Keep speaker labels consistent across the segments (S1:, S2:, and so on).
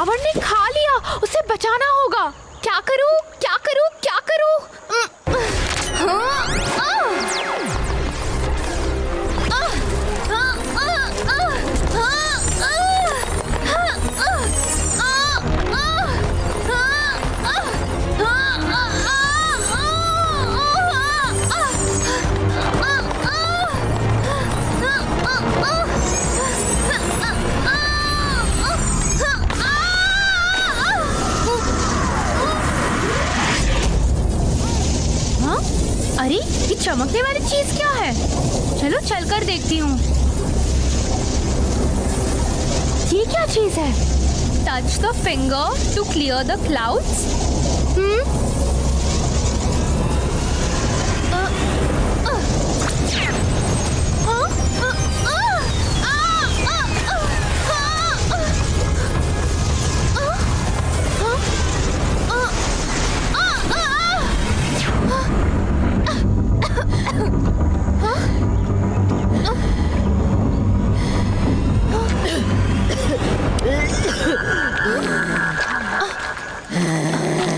S1: रावण ने खा लिया, उसे बचाना होगा। क्या करूं, क्या करूं, क्या करूं? अरे ये चमकने वाली चीज क्या है? चलो चलकर देखती हूँ। ये क्या चीज है? Touch the finger to clear the clouds.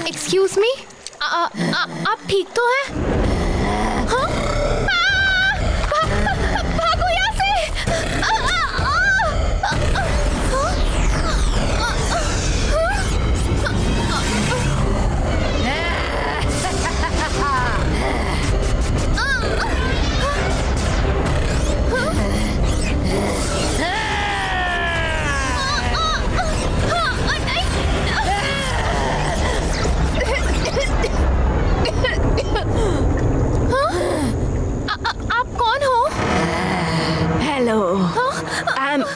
S1: Excuse me, आप ठीक तो हैं? हाँ? भागो यहाँ से!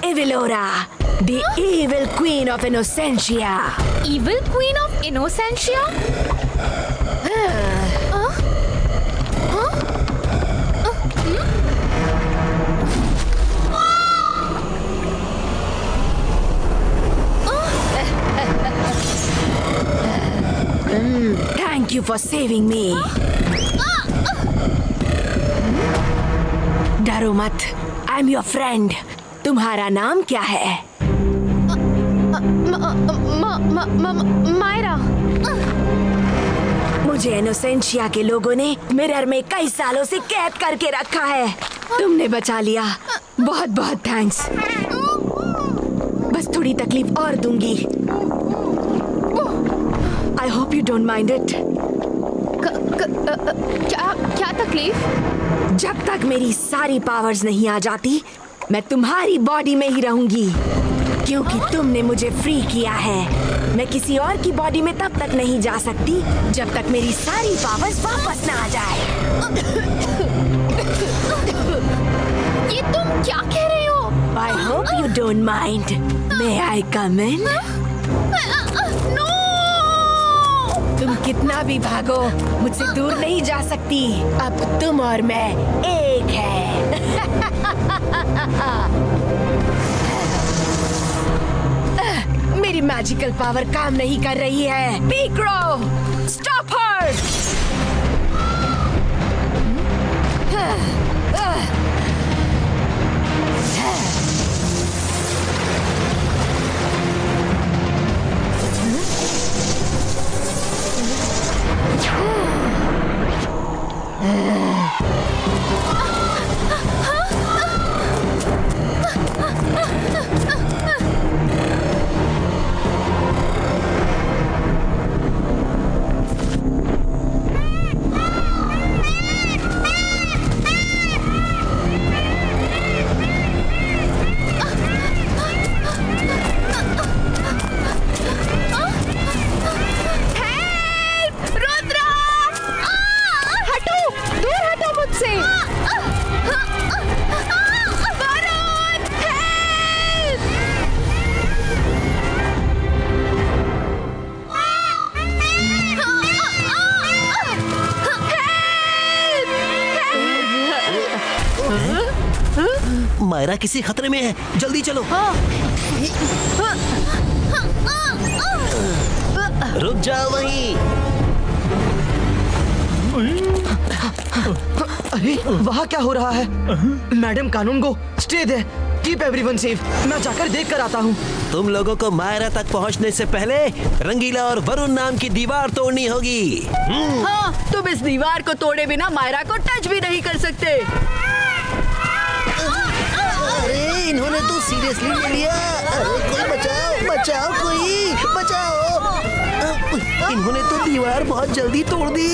S2: Evilora, the evil queen of Innocentia.
S1: Evil queen of Innocentia?
S2: Thank you for saving me. डरो मत, I'm your friend. तुम्हारा नाम क्या है?
S1: मायरा।
S2: मुझे इनोसेंशिया के लोगों ने मिरर में कई सालों से कैद करके रखा है। तुमने बचा लिया, बहुत बहुत थैंक्स। बस थोड़ी तकलीफ और दूंगी। I hope you don't mind it.
S1: क्या तकलीफ?
S2: जब तक मेरी सारी पावर्स नहीं आ जाती, मैं तुम्हारी बॉडी में ही रहूंगी, क्योंकि तुमने मुझे फ्री किया है। मैं किसी और की बॉडी में तब तक नहीं जा सकती जब तक मेरी सारी पावर्स वापस ना आ जाए।
S1: ये तुम क्या कह रहे हो?
S2: I hope you don't mind. May I come in?
S1: No!
S2: तुम कितना भी भागो, मुझसे दूर नहीं जा सकती। अब तुम और मैं एक है। मेरी मैजिकल पावर काम नहीं कर रही है। पीक्रो, स्टॉप हर!
S3: मायरा किसी खतरे में है, जल्दी चलो। रुक जाओ वहीं।
S4: अरे वहाँ क्या हो रहा है? मैडम कानून को स्टे दे, कीप एवरीवन सेफ। मैं जाकर देख कर आता हूँ।
S3: तुम लोगों को मायरा तक पहुंचने से पहले रंगीला और वरुण नाम की दीवार तोड़नी होगी।
S5: हाँ, तुम इस दीवार को तोड़े बिना मायरा को टच भी नहीं कर सकते।
S3: अरे इन्होंने तो सीरियसली ले लिया। अरे कोई बचाओ, बचाओ, कोई बचाओ। इन्होंने तो दीवार बहुत जल्दी तोड़ दी।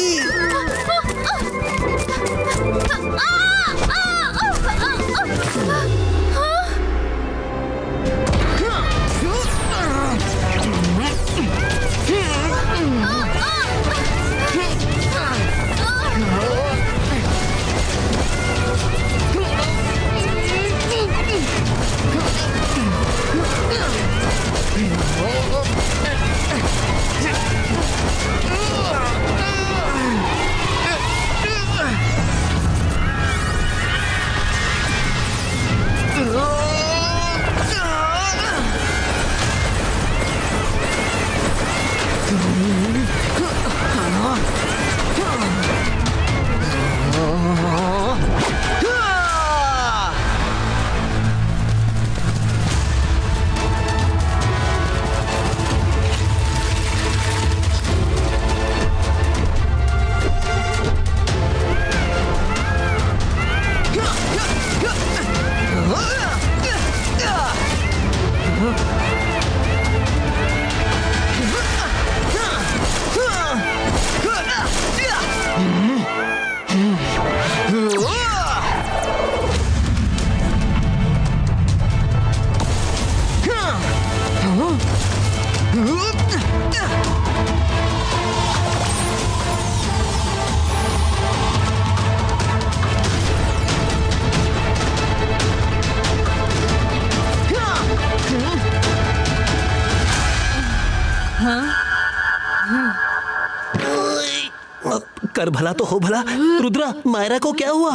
S3: कर भला तो हो भला। रुद्रा, मायरा को क्या हुआ?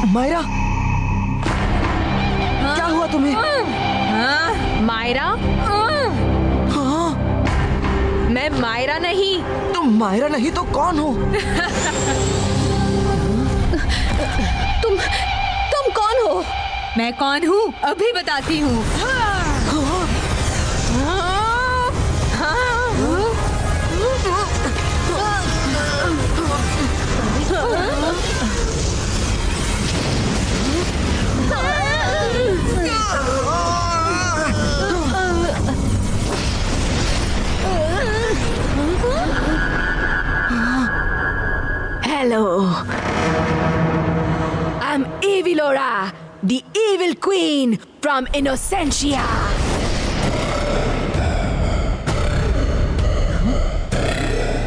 S4: मायरा, क्या हुआ तुम्हें?
S5: मायरा? मैं मायरा नहीं।
S4: तुम मायरा नहीं तो कौन हो?
S5: तुम कौन हो? मैं कौन हूँ अभी बताती हूँ।
S2: Hello. I'm Evilora, the evil queen from Innocentia.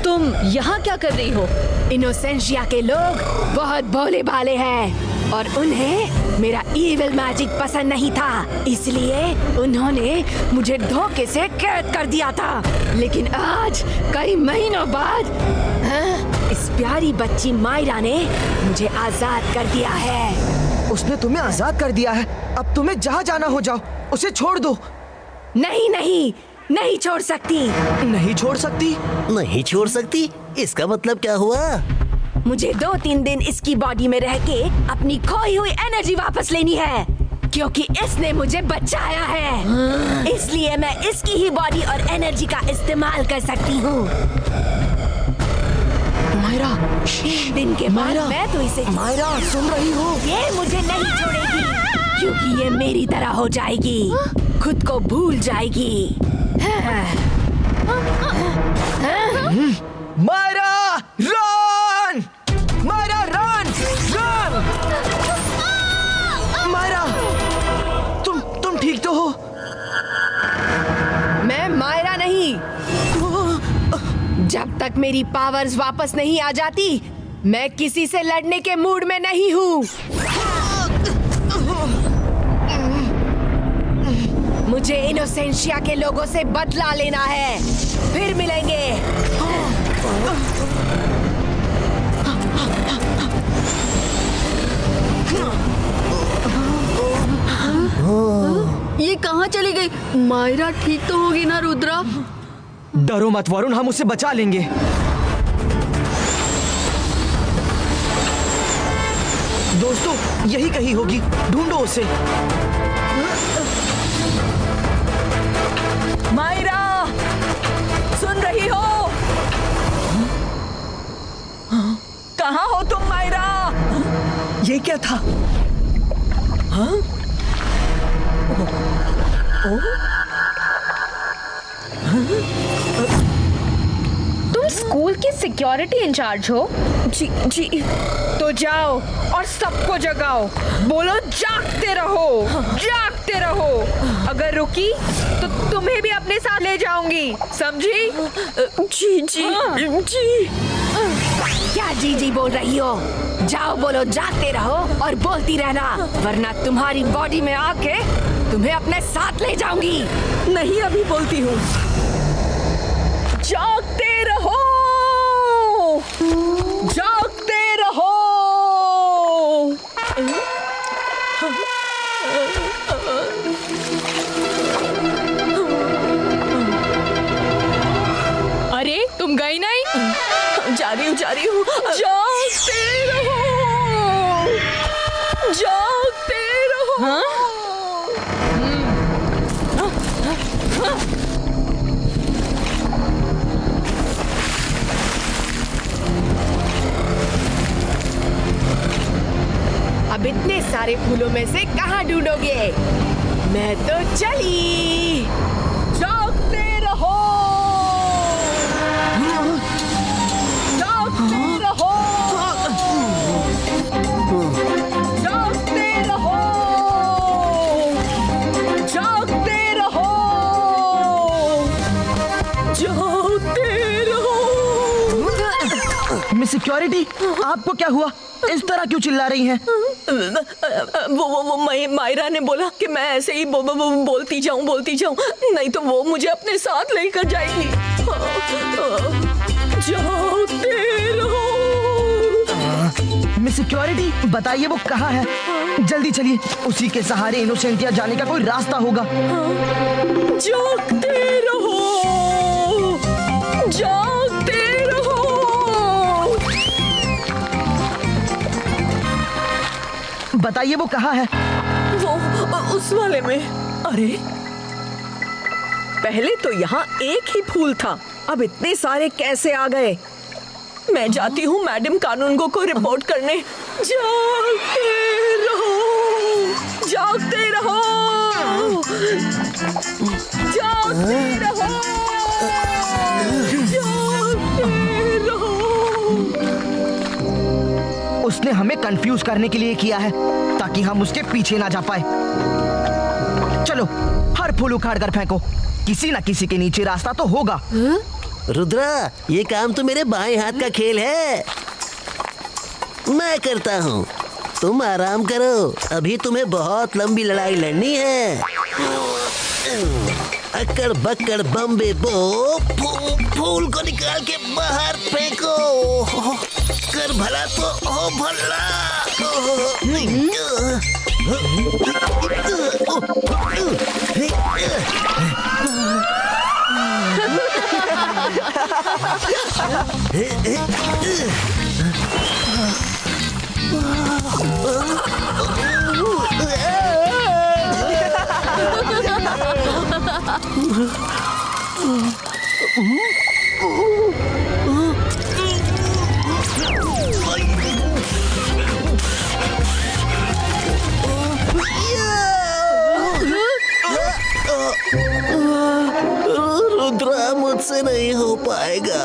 S5: तुम यहाँ क्या कर रही हो?
S2: इनोसेंशिया के लोग बहुत भोले भाले हैं और उन्हें मेरा इविल मैजिक पसंद नहीं था, इसलिए उन्होंने मुझे धोखे से कैद कर दिया था। लेकिन आज कई महीनों बाद इस प्यारी बच्ची मायरा ने मुझे आजाद कर दिया है।
S4: उसने तुम्हें आजाद कर दिया है। अब तुम्हें जहाँ जाना हो जाओ, उसे छोड़ दो।
S2: नहीं नहीं, नहीं छोड़ सकती।
S4: नहीं छोड़ सकती?
S3: नहीं छोड़ सकती? इसका मतलब क्या हुआ?
S2: मुझे 2-3 दिन इसकी बॉडी में रह के अपनी खोई हुई एनर्जी वापस लेनी है, क्योंकि इसने मुझे बचाया है। इसलिए मैं इसकी ही बॉडी और एनर्जी का इस्तेमाल कर सकती हूँ।
S4: मायरा,
S2: 3 दिन के बाद मैं तो इसे
S4: मायरा सुन रही हो?
S2: ये मुझे नहीं छोड़ेगी, क्योंकि ये मेरी तरह हो जाएगी, खुद को भूल जाएगी।
S4: Myra run! Myra run! Run! Myra, तुम ठीक तो हो?
S2: मैं मायरा नहीं। जब तक मेरी पावर्स वापस नहीं आ जाती, मैं किसी से लड़ने के मूड में नहीं हूँ। मुझे इनोसेंशिया के लोगों से बदला लेना है। फिर मिलेंगे।
S5: ये कहाँ चली गई? मायरा ठीक तो होगी ना रुद्रा?
S4: डरो मत वरुण, हम उसे बचा लेंगे। दोस्तों यही कहीं होगी, ढूंढो उसे।
S2: मायरा, सुन रही हो? कहाँ हो तुम मायरा?
S4: ये क्या था? हाँ?
S1: तुम स्कूल की सिक्योरिटी इंचार्ज हो?
S2: जी जी।
S1: तो जाओ और सबको जगाओ, बोलो जागते रहो, जागते रहो। अगर रुकी तो तुम्हें भी अपने साथ ले जाऊंगी, समझी?
S2: जी जी जी। क्या जी जी बोल रही हो? जाओ, बोलो जागते रहो और बोलती रहना, वरना तुम्हारी बॉडी में आके तुम्हें अपने साथ ले जाऊंगी। नहीं, अभी बोलती हूँ। जागते रहो, जागते रहो।
S1: अरे तुम गई नहीं?
S2: जा रही हूँ, जा रही हूँ। जागते रहो, जागते रहो।
S1: हाँ?
S2: अब इतने सारे फूलों में से कहाँ ढूंढोगे? मैं तो चली। जागते रहो, जागते रहो, जागते रहो, जागते रहो, जागते रहो।
S4: मिस सिक्योरिटी, आपको क्या हुआ? इस तरह क्यों चिल्ला रही हैं?
S2: वो मायरा ने बोला कि मैं ऐसे ही बोलती जाऊं, नहीं तो वो मुझे अपने साथ लेकर जाएगी। जागते रहो।
S4: मिस सिक्योरिटी, बताइए वो कहाँ है? जल्दी चलिए, उसी के सहारे इनोसेंटिया जाने का कोई रास्ता होगा।
S2: जागते रहो, जागते रहो।
S4: बताइए वो कहाँ है?
S2: वो उस वाले में। अरे, पहले तो यहाँ एक ही फूल था, अब इतने सारे कैसे आ गए? मैं जाती हूँ मैडम कानूनगो को रिपोर्ट करने। जागते रहो, जागते रहो, जागते रहो, जागते रहो।
S4: उसने हमें कंफ्यूज करने के लिए किया है, ताकि हम उसके पीछे ना जा पाए। चलो, हर फूल उखाड़ कर फेंको, किसी ना किसी के नीचे रास्ता तो होगा।
S3: रुद्रा, ये काम तो मेरे बाएं हाथ का खेल है, मैं करता हूँ। तुम आराम करो, अभी तुम्हें बहुत लंबी लड़ाई लड़नी है। अक्कड़ बक्कड़ बम्बे बो, फूल को निकाल के बाहर फेंको, कर भला तो हो भला। रुद्रा, मुझसे नहीं हो पाएगा।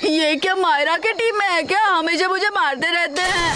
S5: ये क्या मायरा की टीम में है क्या? हमेशा मुझे मारते रहते हैं।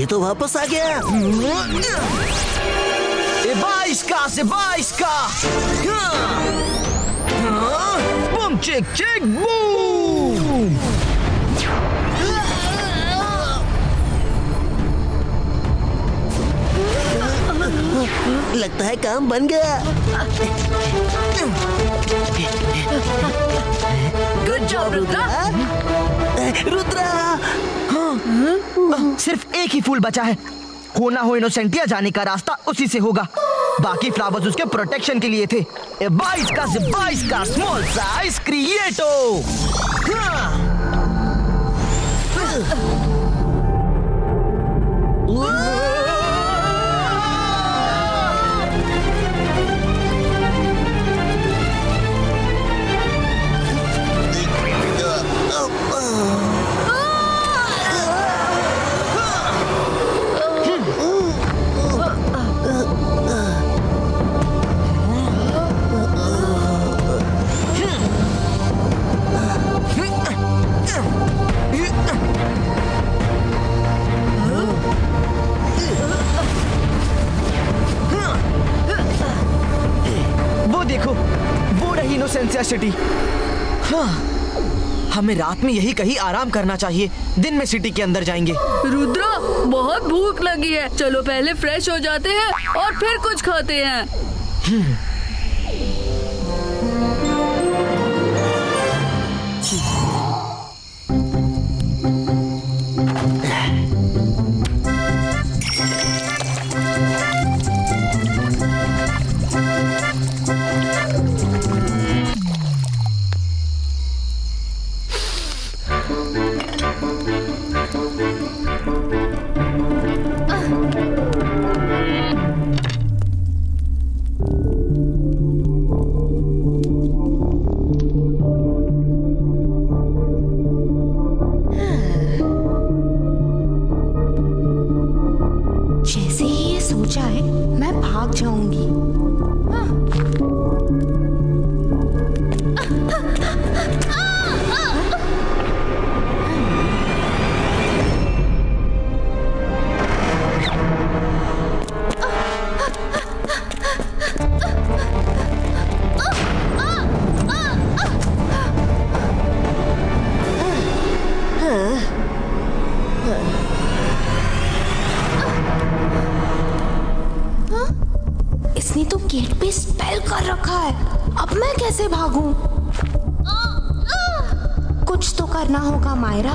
S3: ये तो वापस आ गया।
S4: से 22 का बूम चिक चिक बूम।
S3: लगता है काम बन गया।
S5: Good job Rudra.
S3: रुद्रा,
S4: सिर्फ एक ही फूल बचा है। हो ना हो इनोसेंटिया जाने का रास्ता उसी से होगा। बाकी फ्लावर्स उसके प्रोटेक्शन के लिए थे। 22 का स्मॉल साइज क्रिएटो। सिटी।
S6: हाँ, हमें रात में यही कहीं आराम करना चाहिए। दिन में सिटी के अंदर जाएंगे।
S5: रुद्रा, बहुत भूख लगी है। चलो पहले फ्रेश हो जाते हैं और फिर कुछ खाते हैं।
S1: इसने तो गेट पे स्पेल कर रखा है। अब मैं कैसे भागूं? कुछ तो करना होगा मायरा।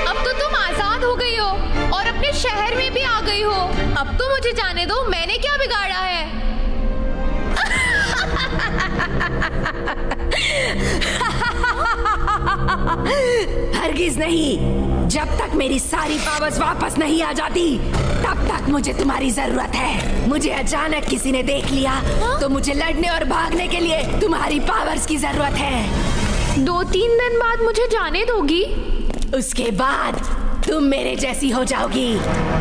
S7: अब तो तुम आजाद हो गई हो और अपने शहर में भी आ गई हो। अब तो मुझे जाने दो, मैंने क्या बिगाड़ा है?
S2: हरगिज नहीं। जब तक मेरी सारी पावर्स वापस नहीं आ जाती तब तक मुझे तुम्हारी जरूरत है। मुझे अचानक किसी ने देख लिया तो मुझे लड़ने और भागने के लिए तुम्हारी पावर्स की जरूरत है।
S7: 2-3 दिन बाद मुझे जाने दोगी?
S2: उसके बाद तुम मेरे जैसी हो जाओगी।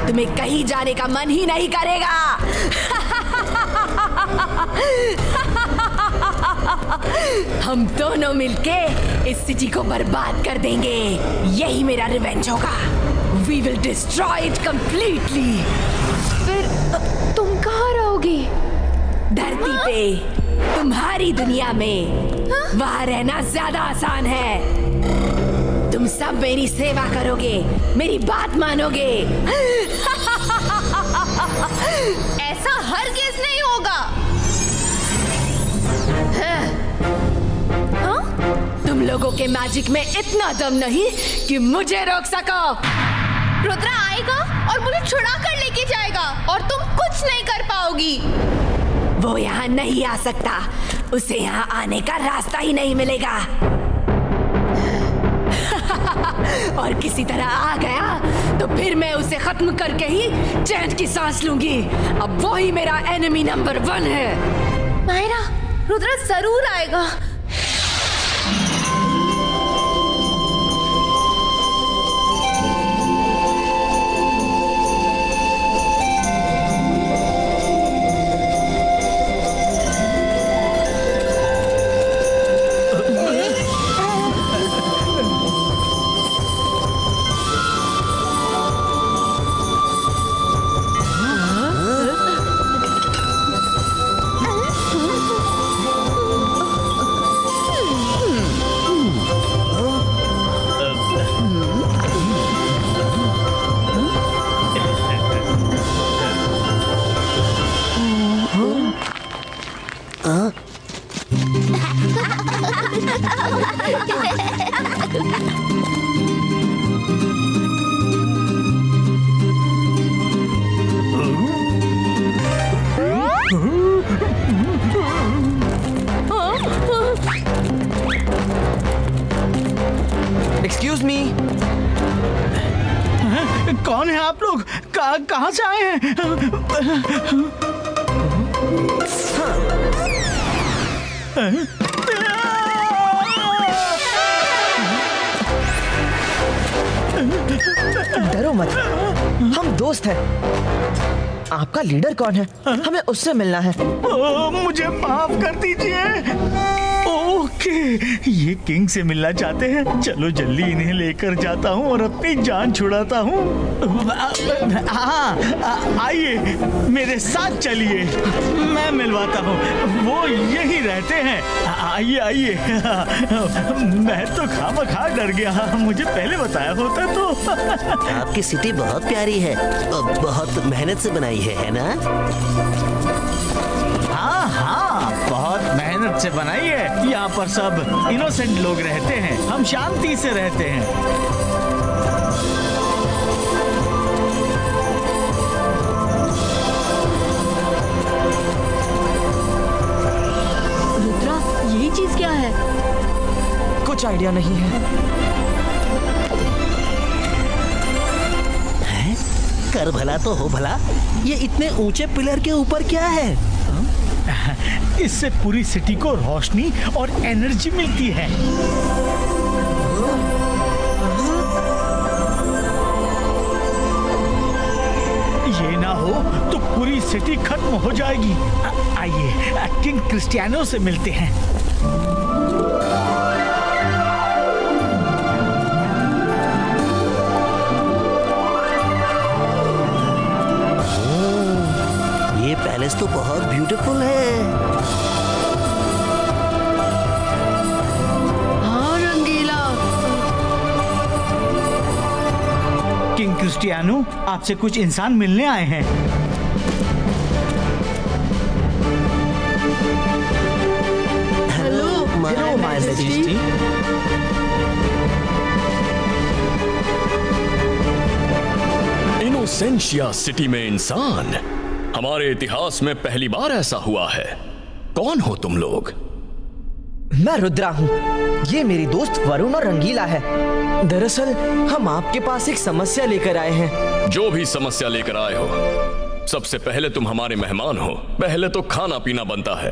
S2: तुम्हें कहीं जाने का मन ही नहीं करेगा। हम दोनों मिलके इस सिटी को बर्बाद कर देंगे। यही मेरा रिवेंज होगा। We will destroy it completely.
S7: फिर तुम कहाँ रहोगी?
S2: धरती पे, तुम्हारी दुनिया में। वहाँ रहना ज्यादा आसान है। तुम सब मेरी सेवा करोगे, मेरी बात मानोगे।
S7: ऐसा हरगिज़ नहीं होगा।
S2: तुम लोगों के मैजिक में इतना दम नहीं कि मुझे रोक सको।
S7: रुद्रा आएगा और मुझे छुड़ा कर लेके जाएगा और तुम कुछ नहीं कर पाओगी।
S2: वो यहाँ नहीं आ सकता। उसे यहाँ आने का रास्ता ही नहीं मिलेगा। और किसी तरह आ गया तो फिर मैं उसे खत्म करके ही चैन की सांस लूंगी। अब वो ही मेरा एनिमी नंबर 1 है।
S7: मायरा, रुद्रा जरूर आएगा।
S8: कौन है आप लोग? कहाँ से आए हैं?
S6: डरो मत, हम दोस्त हैं। आपका लीडर कौन है? हमें उससे मिलना है।
S8: मुझे माफ कर दीजिए। ओके, ये किंग से मिलना चाहते हैं। चलो जल्दी इन्हें लेकर जाता हूँ और अपनी जान छुड़ाता हूँ। हाँ, आइए मेरे साथ चलिए, मैं मिलवाता हूँ। वो यही रहते हैं। आइए आइए। मैं तो खामखा डर गया, मुझे पहले बताया होता तो।
S3: आपकी सिटी बहुत प्यारी है और बहुत मेहनत से बनाई है ना?
S8: हाँ हाँ, बहुत मेहनत से बनाई है। यहाँ पर सब इनोसेंट लोग रहते हैं, हम शांति से रहते हैं।
S5: रुद्रा, यही चीज क्या है?
S6: कुछ आइडिया नहीं है।
S3: कर भला तो हो भला, ये इतने ऊंचे पिलर के ऊपर क्या है?
S8: इससे पूरी सिटी को रोशनी और एनर्जी मिलती है। ये ना हो तो पूरी सिटी खत्म हो जाएगी। आइए किंग क्रिस्टियानो से मिलते हैं।
S3: ये पैलेस तो बहुत ब्यूटीफुल है।
S5: हाँ रंगीला।
S8: किंग क्रिस्टियानो, आपसे कुछ इंसान मिलने आए हैं।
S5: Hello
S6: my majesty.
S9: Innocentia city में इंसान, हमारे इतिहास में पहली बार ऐसा हुआ है। कौन हो तुम लोग?
S6: मैं रुद्रा हूँ। ये मेरी दोस्त वरुण और रंगीला है। दरअसल हम आपके पास एक समस्या लेकर आए हैं।
S9: जो भी समस्या लेकर आए हो, सबसे पहले तुम हमारे मेहमान हो। पहले तो खाना पीना बनता है।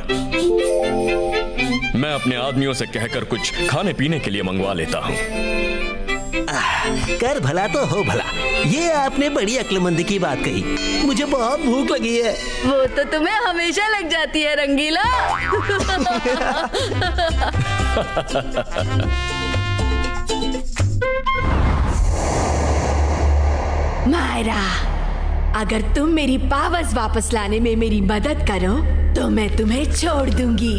S9: मैं अपने आदमियों से कहकर कुछ खाने पीने के लिए मंगवा लेता हूँ।
S3: कर भला तो हो भला, ये आपने बड़ी अक्लमंदी की बात कही। मुझे बहुत भूख लगी है।
S5: वो तो तुम्हें हमेशा लग जाती है रंगीला।
S2: मायरा, अगर तुम मेरी पावर्स वापस लाने में मेरी मदद करो तो मैं तुम्हें छोड़ दूंगी।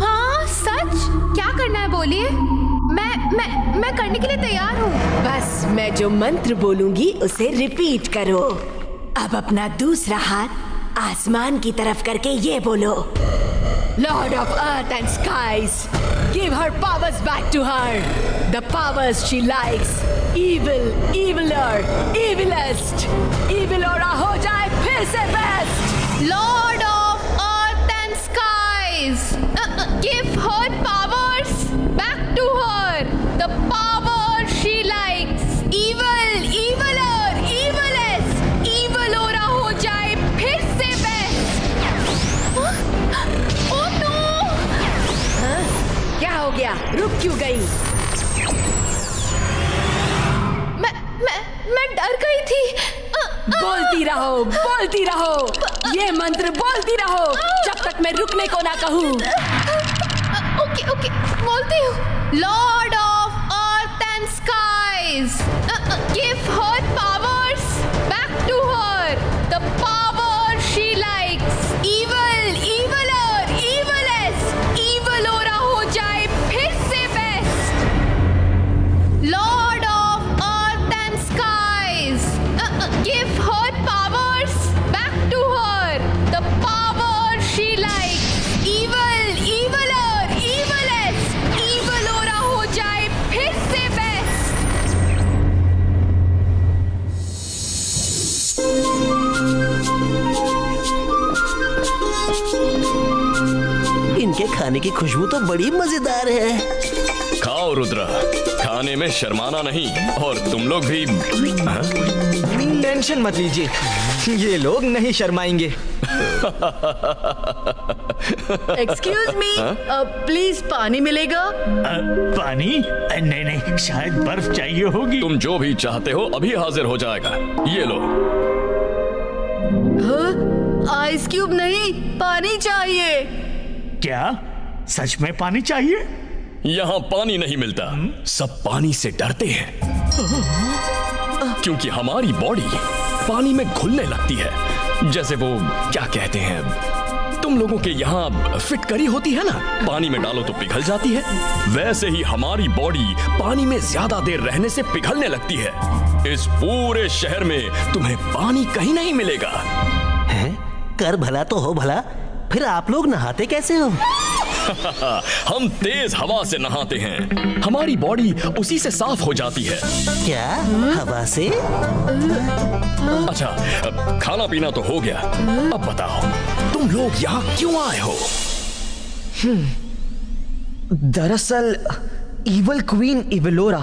S7: हाँ सच? क्या करना है बोलिए। मैं करने के लिए तैयार हूँ।
S2: बस मैं जो मंत्र बोलूंगी उसे रिपीट करो। अब अपना दूसरा हाथ आसमान की तरफ करके ये बोलो, lord of earth and skies, give her powers back to her, the powers she likes, evil, eviler, evilest, evil aura हो जाए फिर से best.
S7: Lord of earth and skies, give her powers back to her, the power she likes, evil, eviler, evilest, evil aura हो जाए फिर से best. Oh no!
S2: क्या हो गया? रुक क्यों गई?
S7: मैं डर गई थी।
S2: बोलती रहो, बोलती रहो, ये मंत्र बोलती रहो जब तक मैं रुकने को ना कहूँ।
S7: ओके बोलती हूँ। Lord of earth and skies, give her powers back to her, the power she likes, evil, eviler, evilest, evil aura हो जाए फिर से best. Lord of earth and skies, give her powers back to her, the power she likes, evil, eviler, evilest, evil aura हो जाए फिर से best.
S3: इनके खाने की खुशबू तो बड़ी मजेदार है।
S9: खा खाओ रुद्रा, खाने में शर्माना नहीं। और तुम लोग भी। हाँ?
S6: टेंशन मत लीजिए, ये लोग नहीं शर्माएंगे।
S5: एक्सक्यूज मी, प्लीज पानी मिलेगा?
S8: पानी? नहीं नहीं, शायद बर्फ चाहिए होगी।
S9: तुम जो भी चाहते हो अभी हाजिर हो जाएगा, ये लो।
S5: आइस क्यूब नहीं, पानी चाहिए।
S8: क्या सच में पानी चाहिए?
S9: यहाँ पानी नहीं मिलता, सब पानी से डरते हैं क्योंकि हमारी बॉडी पानी में घुलने लगती है। जैसे वो क्या कहते हैं, तुम लोगों के यहाँ फिटकरी होती है ना, पानी में डालो तो पिघल जाती है, वैसे ही हमारी बॉडी पानी में ज्यादा देर रहने से पिघलने लगती है। इस पूरे शहर में तुम्हें पानी कहीं नहीं मिलेगा।
S3: हैं? कर भला तो हो भला, फिर आप लोग नहाते कैसे हो?
S9: हम तेज हवा से नहाते हैं, हमारी बॉडी उसी से साफ हो जाती है।
S3: क्या हवा से?
S9: अच्छा, खाना पीना तो हो गया, अब बताओ तुम लोग यहाँ क्यों आए हो?
S6: दरअसल इवल क्वीन इवलोरा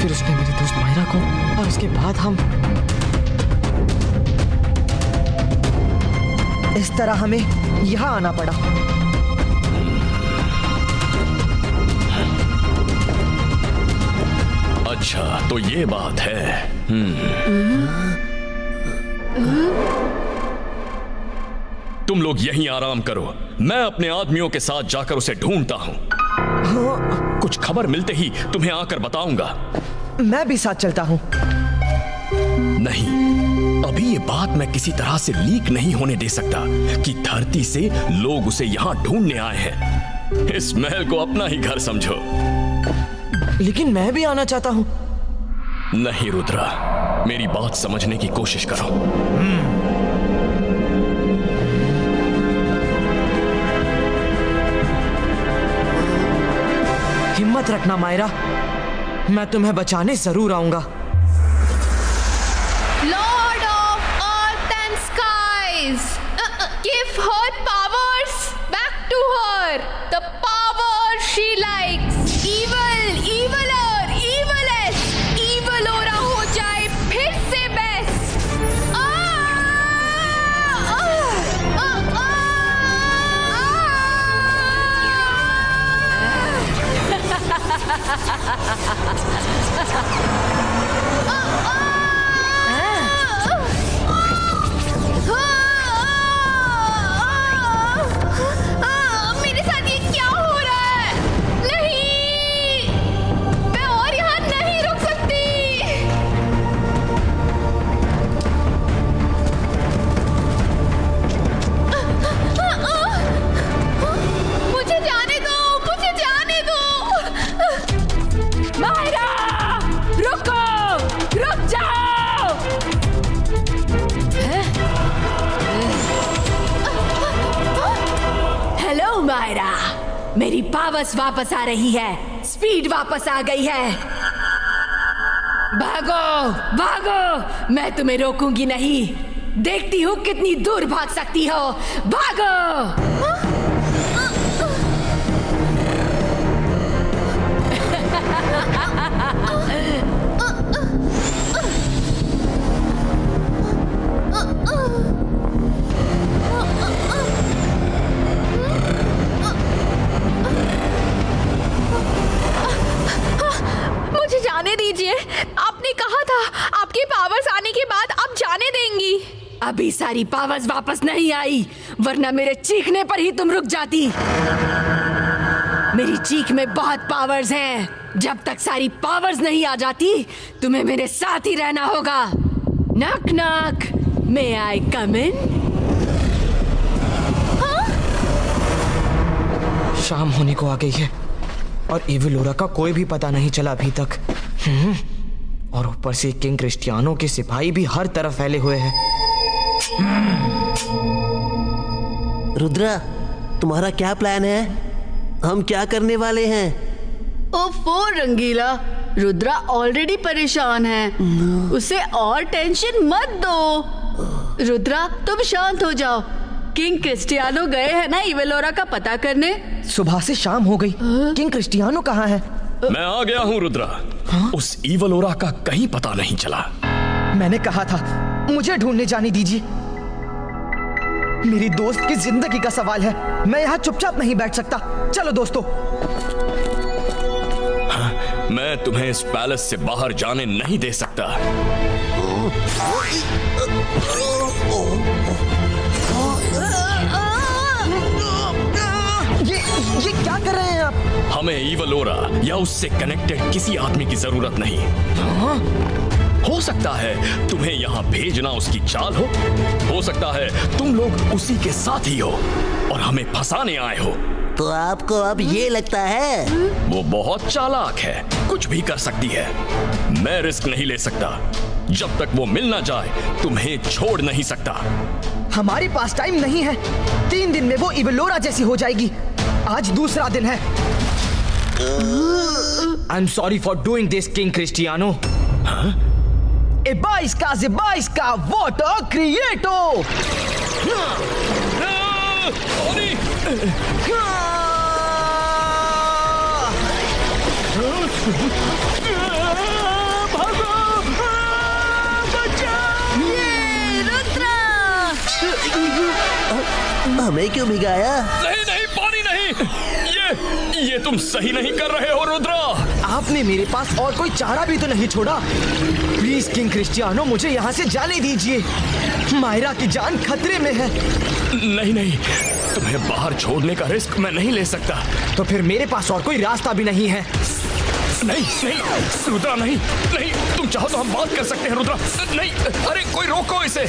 S6: फिर उसने मेरे दोस्त मायरा को, और उसके बाद हम इस तरह हमें यहाँ आना पड़ा।
S9: अच्छा तो ये बात है। तुम लोग यहीं आराम करो, मैं अपने आदमियों के साथ जाकर उसे ढूंढता हूँ। कुछ खबर मिलते ही तुम्हें आकर बताऊंगा।
S6: मैं भी साथ चलता हूँ।
S9: नहीं, अभी ये बात मैं किसी तरह से लीक नहीं होने दे सकता कि धरती से लोग उसे यहाँ ढूंढने आए हैं। इस महल को अपना ही घर समझो।
S6: लेकिन मैं भी आना चाहता हूँ।
S9: नहीं रुद्रा, मेरी बात समझने की कोशिश करो।
S6: हिम्मत रखना मायरा, मैं तुम्हें बचाने जरूर आऊंगा।
S7: Lord of Earth and Skies, give her powers back to her. The power she likes. Evil, eviler, evilest. Evilora हो जाए फिर से best. मेरे साथ ये क्या हो रहा है? नहीं, मैं और यहाँ नहीं रुक सकती। मुझे जाने दो, मुझे जाने दो।
S2: मायरा, रुको, रुक जाओ। हेलो मायरा, मेरी पावर्स वापस आ रही है, स्पीड वापस आ गई है। भागो, भागो, मैं तुम्हें रोकूंगी नहीं। देखती हूँ कितनी दूर भाग सकती हो। भागो।
S7: मुझे जाने दीजिए, आपने कहा था आपकी पावर्स आने के बाद आप जाने देंगी।
S2: अभी सारी पावर्स वापस नहीं आई, वरना मेरे चीखने पर ही तुम रुक जाती। मेरी चीख में बहुत पावर्स हैं। जब तक सारी पावर्स नहीं आ जाती, तुम्हें मेरे साथ ही रहना होगा। नॉक नॉक, मे आई कम इन?
S6: शाम होने को आ गई है और इवलोरा का कोई भी पता नहीं चला अभी तक। और ऊपर से किंग क्रिस्टियानो के सिपाही भी हर तरफ फैले हुए हैं।
S3: रुद्रा, तुम्हारा क्या प्लान है? हम क्या करने वाले हैं?
S5: ओफो रंगीला, रुद्रा ऑलरेडी परेशान है, उसे और टेंशन मत दो। रुद्रा तुम शांत हो जाओ। किंग क्रिस्टियानो गए हैं ना इवेलोरा का पता करने।
S4: सुबह से शाम हो गई, किंग क्रिस्टियानो कहाँ है?
S9: मैं आ गया हूँ रुद्रा। उस इवेलोरा का कहीं पता नहीं चला।
S4: मैंने कहा था मुझे ढूंढने जाने दीजिए। मेरी दोस्त की जिंदगी का सवाल है, मैं यहाँ चुपचाप नहीं बैठ सकता। चलो दोस्तों।
S9: मैं तुम्हें इस पैलेस से बाहर जाने नहीं दे सकता।
S4: ये क्या कर रहे हैं आप?
S9: हमें इवेलोरा या उससे कनेक्टेड किसी आदमी की जरूरत नहीं। हो सकता है तुम्हें यहाँ भेजना उसकी चाल हो सकता है तुम लोग उसी के साथ ही हो और हमें फंसाने आए हो।
S3: तो आपको अब ये लगता है?
S9: वो बहुत चालाक है, कुछ भी कर सकती है। मैं रिस्क नहीं ले सकता। जब तक वो मिल ना जाए तुम्हें छोड़ नहीं सकता।
S4: हमारे पास टाइम नहीं है। 3 दिन में वो इवेलोरा जैसी हो जाएगी। आज दूसरा दिन है।
S6: I am sorry for doing this king Cristiano.
S4: Ebaisca, water creato!
S3: हमें क्यों भिगाया?
S9: नहीं, पानी नहीं। ये तुम सही नहीं कर रहे हो रुद्रा।
S4: आपने मेरे पास और कोई चारा भी तो नहीं छोड़ा। प्लीज किंग क्रिस्टियानो, मुझे यहाँ से जाने दीजिए। मायरा की जान खतरे में है।
S9: नहीं, तुम्हें बाहर छोड़ने का रिस्क मैं नहीं ले सकता।
S4: तो फिर मेरे पास और कोई रास्ता भी नहीं है।
S9: नहीं रुद्रा, नहीं, तुम चाहो तो हम बात कर सकते हैं रुद्रा। नहीं, अरे कोई रोको इसे।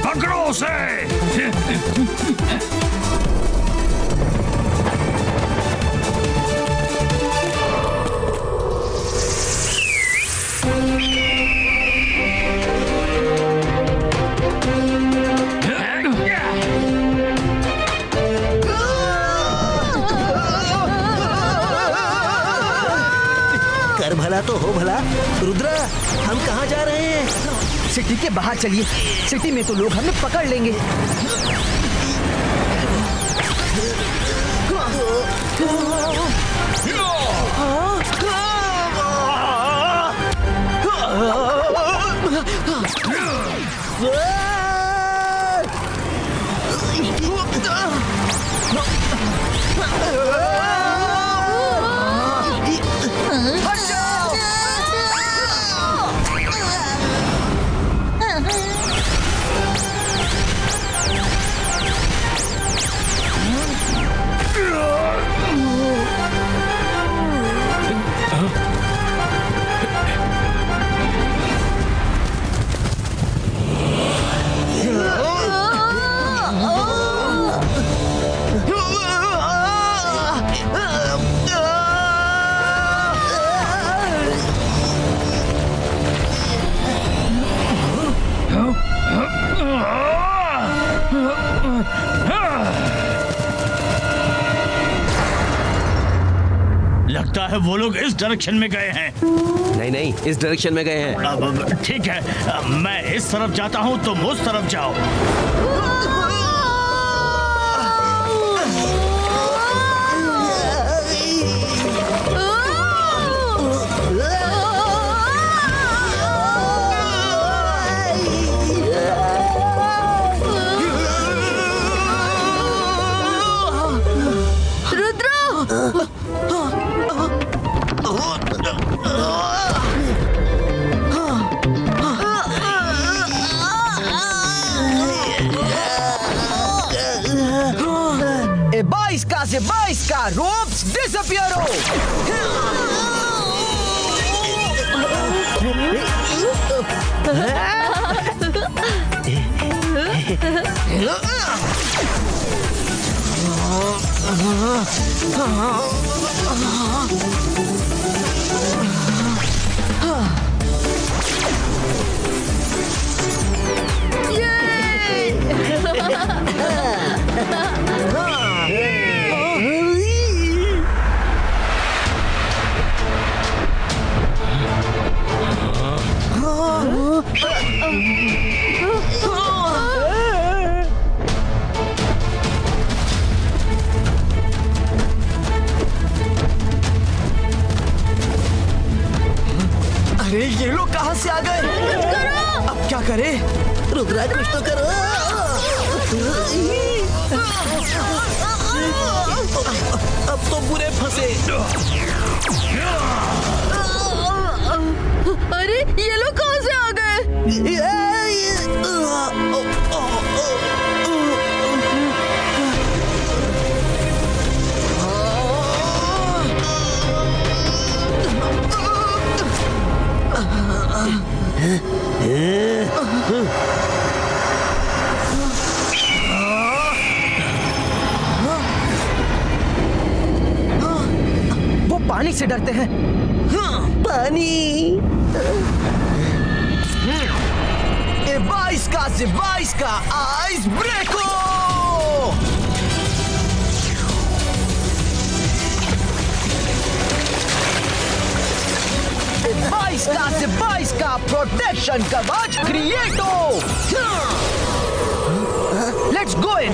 S8: पकड़ो उसे।
S3: कर भला तो हो भला। रुद्रा, हम कहाँ जा रहे हैं?
S4: सिटी के बाहर चलिए। सिटी में तो लोग हमें पकड़ लेंगे।
S8: लगता है वो लोग इस डायरेक्शन में गए हैं।
S3: नहीं, इस डायरेक्शन में गए हैं।
S8: अब ठीक है, मैं इस तरफ जाता हूँ, तुम उस तरफ जाओ।
S4: Ebaisca, ropes disappearo!
S6: अरे ये लोग कहाँ से आ गए? अब क्या करे?
S3: रुद्रा कुछ तो करो। अब तो बुरे फंसे।
S5: अरे ये लोग कहाँ से आ गए?
S4: वो पानी से डरते हैं।
S3: पानी।
S4: बाइस का आइस ब्रेको। बाइस का प्रोटेक्शन कवच क्रिएटो। लेट्स गो इन।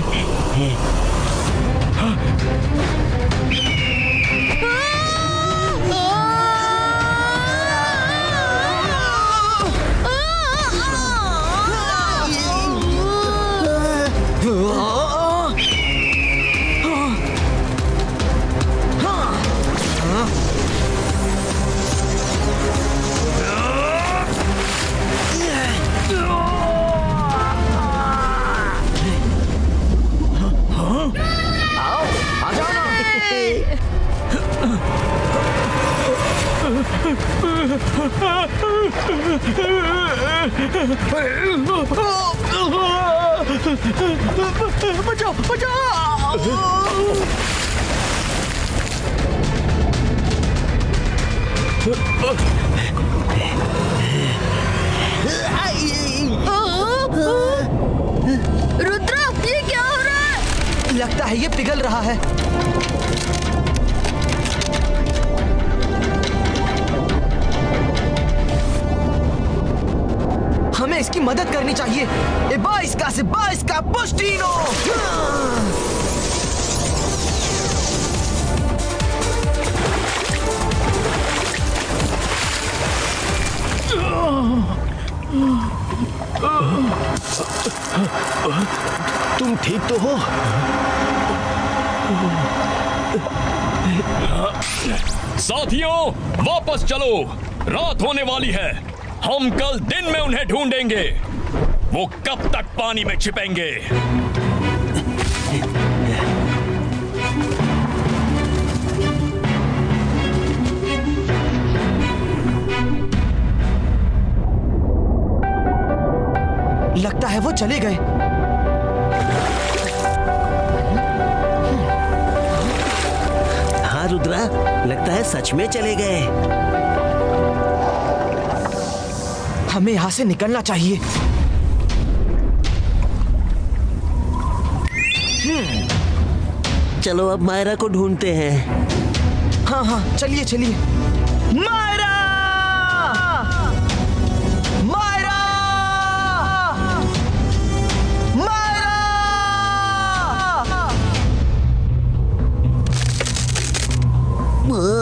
S4: बचाओ
S5: रुद्रा, ये क्या हो रहा है?
S4: लगता है ये पिघल रहा है। हमें इसकी मदद करनी चाहिए। बाइस का पुस्टिनो।
S3: तुम ठीक तो हो?
S9: साथियों, वापस चलो। रात होने वाली है। हम कल दिन में उन्हें ढूंढेंगे। वो कब तक पानी में छिपेंगे?
S4: लगता है वो चले गए।
S3: हाँ रुद्रा, लगता है सच में चले गए।
S4: हमें यहाँ से निकलना चाहिए।
S3: चलो अब मायरा को ढूंढते हैं।
S4: हाँ, चलिए। मायरा!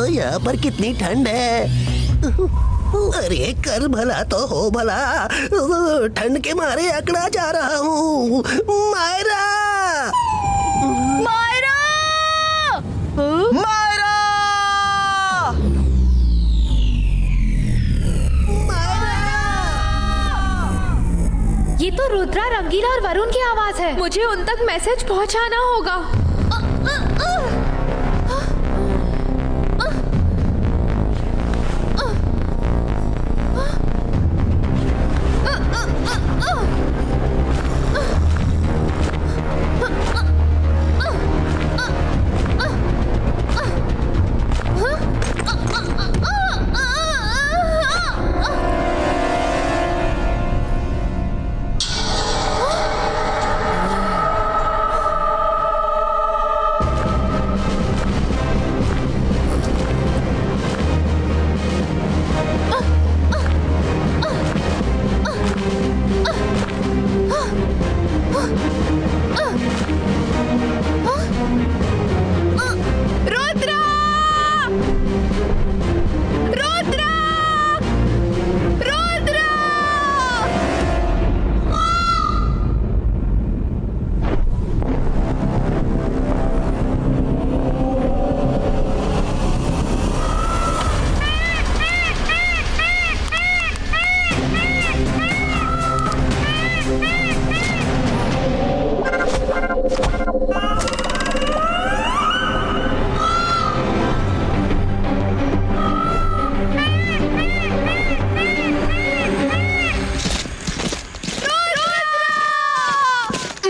S3: यहाँ पर कितनी ठंड है। अरे कर भला तो हो भला, ठंड के मारे अकड़ा जा रहा हूँ। मायरा!
S7: ये तो रुद्रा, रंगीला और वरुण की आवाज है। मुझे उन तक मैसेज पहुंचाना होगा।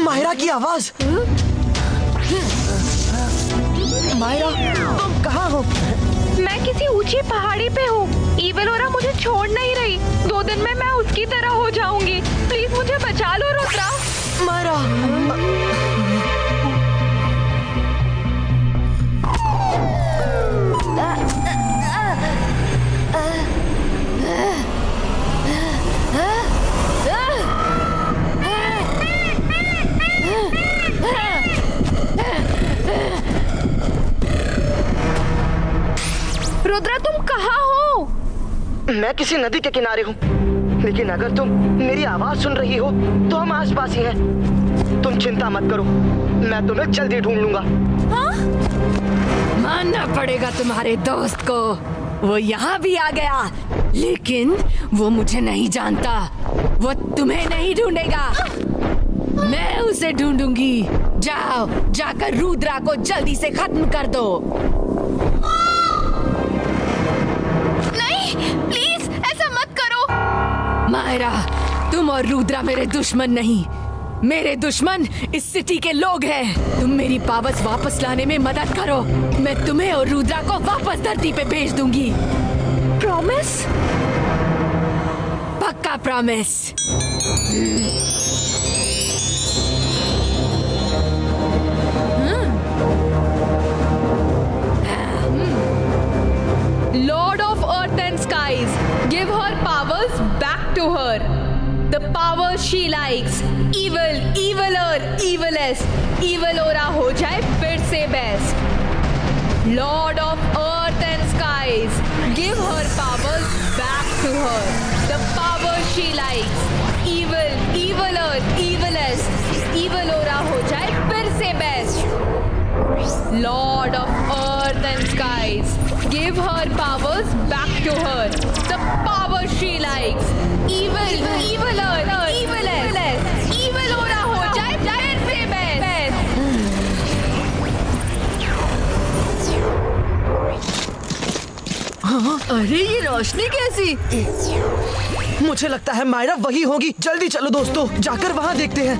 S6: मायरा की आवाज। मायरा, तुम कहाँ हो?
S7: मैं किसी ऊंची पहाड़ी पे हूँ। ईवलोरा मुझे छोड़ नहीं रही। 2 दिन में मैं उसकी तरह हो जाऊंगी। प्लीज मुझे बचा लो रुद्रा।
S6: मायरा,
S7: रुद्रा तुम कहाँ हो?
S4: मैं किसी नदी के किनारे हूँ, लेकिन अगर तुम मेरी आवाज सुन रही हो तो हम आसपास ही हैं। तुम चिंता मत करो, मैं तुम्हें जल्दी ढूंढ लूंगा।
S2: मानना पड़ेगा तुम्हारे दोस्त को, वो यहाँ भी आ गया, लेकिन वो मुझे नहीं जानता। वो तुम्हें नहीं ढूंढेगा, मैं उसे ढूंढूंगी। जाओ, जाकर रुद्रा को जल्दी से खत्म कर दो।
S7: प्लीज ऐसा मत करो।
S2: मायरा, तुम और रुद्रा मेरे दुश्मन नहीं, मेरे दुश्मन इस सिटी के लोग हैं। तुम मेरी पावर्स वापस लाने में मदद करो, मैं तुम्हें और रुद्रा को वापस धरती पे भेज दूंगी।
S7: प्रॉमिस?
S2: पक्का promise.
S7: Lord of Earth and Skies, give her powers back to her. The powers she likes. Evil, eviler, evilest. Evilora हो जाए फिर से best. Lord of Earth and Skies, give her powers back to her. The powers she likes. Evil, eviler, evilest. Evilora हो जाए फिर से best. Lord of Earth and Skies, give her powers back to her. The power she likes. Evil, eviler, evilest. Evilora हो जाए फिर से best.
S5: अरे ये रोशनी कैसी?
S6: मुझे लगता है मायरा वही होगी। जल्दी चलो दोस्तों, जाकर वहाँ देखते हैं।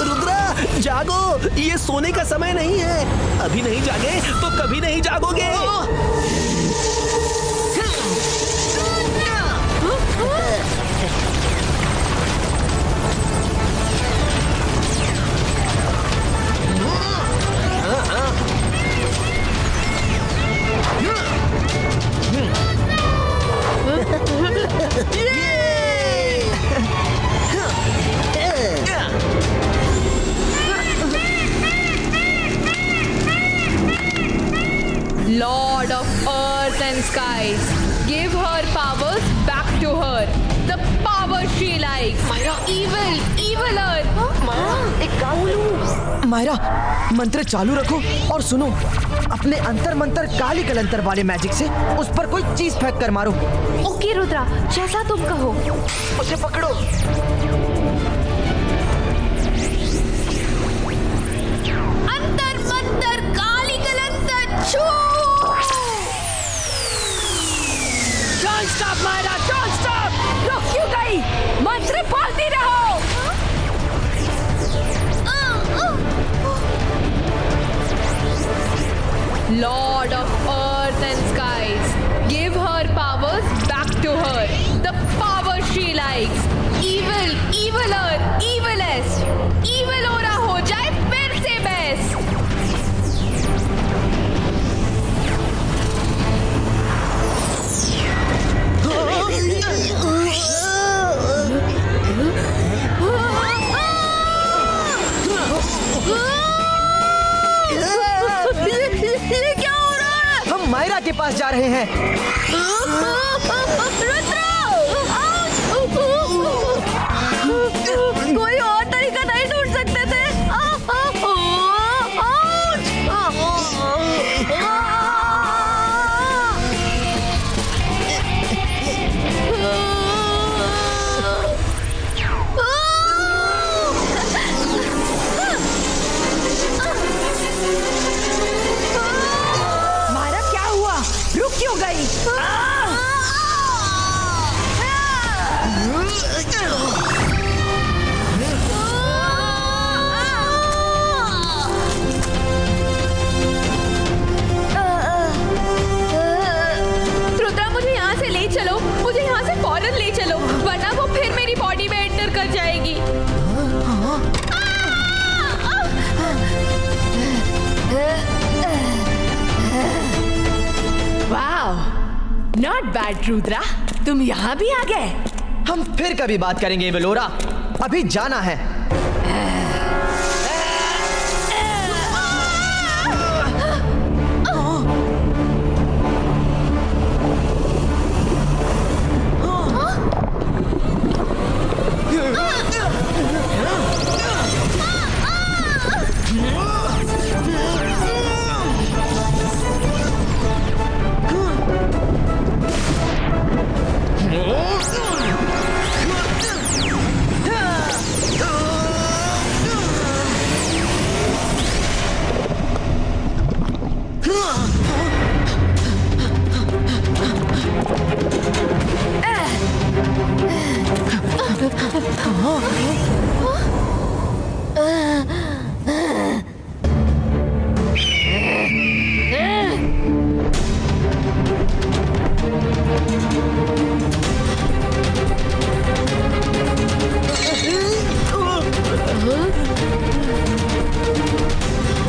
S3: रुद्रा, जागो, ये सोने का समय नहीं है। अभी नहीं जागे तो कभी नहीं जागोगे।
S7: Lord of Earth and Skies, give her powers back to her. The power she likes. Evil, eviler.
S4: Myra, मंत्र चालू रखो और सुनो। अपने अंतर मंतर काली कलंतर वाले मैजिक से उस पर कोई चीज फेंक कर मारो।
S7: ओके रुद्रा, जैसा तुम कहो।
S4: उसे पकड़ो।
S7: अंतर मंतर काली कलंतर छू।
S2: Don't stop, Myra, don't stop! रुक क्यों गई? मंत्र बोलती रहो।
S7: Lord of Earth and Skies, give her powers back to her. The power she likes. Evil, eviler, evilest. Evilora हो जाए फिर से best.
S4: मायरा के पास जा रहे हैं।
S5: कोई और तरीका नहीं ढूंढ सकते थे?
S2: मायरा क्या हुआ? रुक क्यों गई?
S7: रुद्रा, मुझे यहाँ से ले चलो, मुझे यहाँ से फौरन ले चलो, वरना वो फिर मेरी बॉडी में एंटर कर जाएगी।
S2: वाओ, नॉट बैड रुद्रा, तुम यहाँ भी आ गए।
S4: हम फिर कभी बात करेंगे एवेलोरा, अभी जाना है।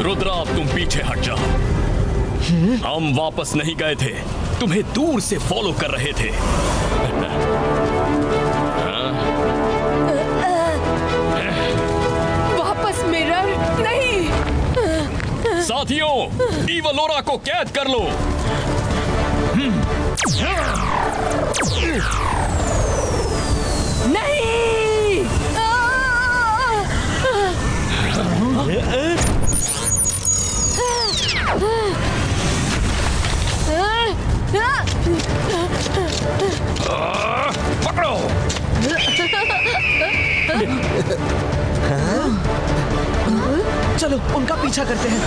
S9: रुद्रा, अब तुम पीछे हट जाओ। हम वापस नहीं गए थे, तुम्हें दूर से फॉलो कर रहे थे।
S2: वापस मिरर नहीं।
S9: साथियों, इवलोरा को कैद कर लो।
S2: नहीं।
S9: पकड़ो।
S4: चलो उनका पीछा करते हैं।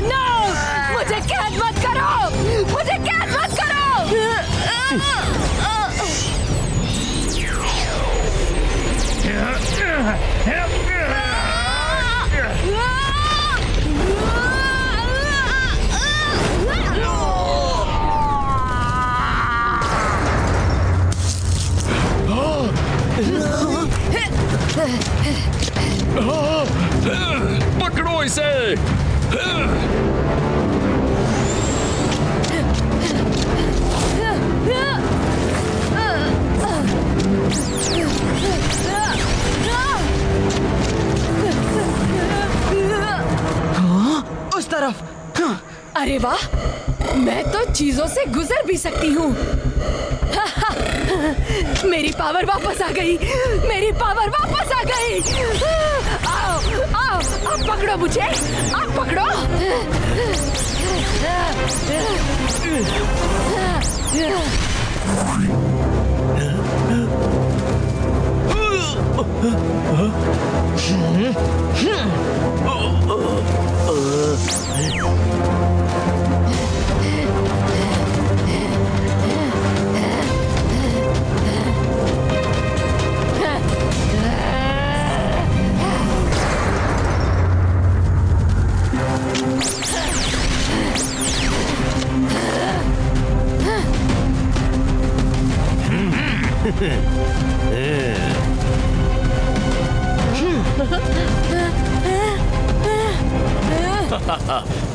S2: नो, मुझे कैद मत करो, मुझे कैद मत करो।
S9: पकड़ो इसे।
S4: उस तरफ।
S2: अरे वाह, मैं तो चीजों से गुजर भी सकती हूँ। मेरी पावर वापस आ गई, मेरी पावर वापस आ गई। आओ, आओ, आप पकड़ो मुझे, आप पकड़ो।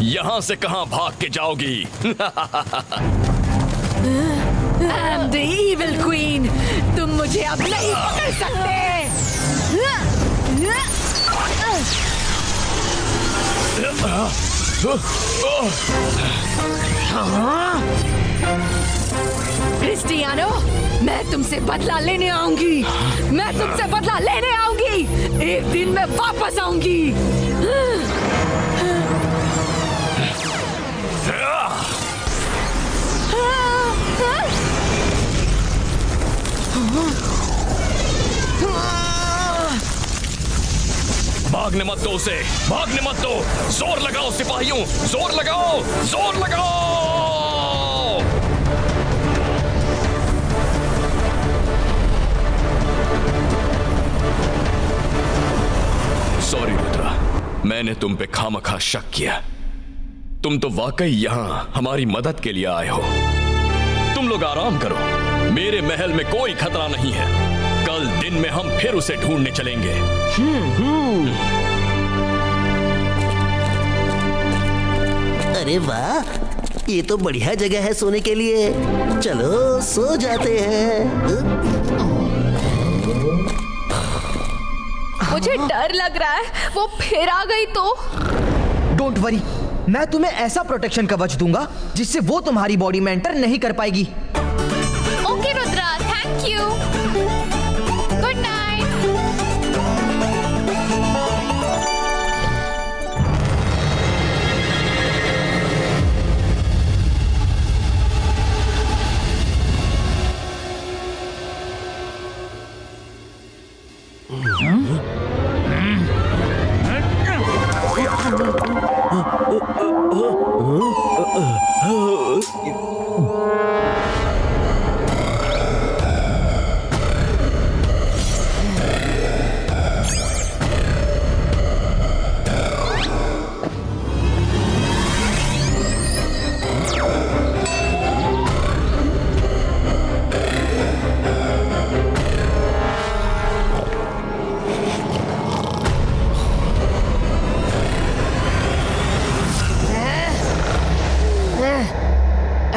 S9: यहाँ से कहाँ भाग के जाओगी?
S2: I'm the evil queen. तुम मुझे अब नहीं पकड़ सकते। क्रिस्टियानो, मैं तुमसे बदला लेने आऊंगी। मैं तुमसे बदला लेने आऊंगी। एक दिन मैं वापस आऊंगी।
S9: भागने मत दो उसे, भागने मत दो। जोर लगाओ सिपाहियों, जोर लगाओ, जोर लगाओ। सॉरी रुद्रा, मैंने तुम पे खामखा शक किया। तुम तो वाकई यहाँ हमारी मदद के लिए आए हो। तुम लोग आराम करो, मेरे महल में कोई खतरा नहीं है। कल दिन में हम फिर उसे ढूंढने चलेंगे।
S3: अरे वाह, ये तो बढ़िया जगह है सोने के लिए। चलो सो जाते हैं।
S7: मुझे डर लग रहा है वो फिर आ गई तो।
S4: डोंट वरी, मैं तुम्हें ऐसा प्रोटेक्शन कवच दूंगा जिससे वो तुम्हारी बॉडी में एंटर नहीं कर पाएगी।
S1: Okay Rudra, thank you. Good night.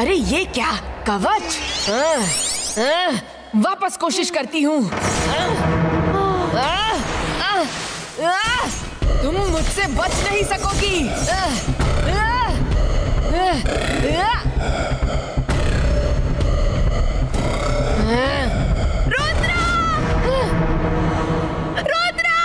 S2: अरे ये क्या कवच? वापस कोशिश करती हूँ। तुम मुझसे बच नहीं सकोगी।
S7: रुद्रा! रुद्रा! रुद्रा!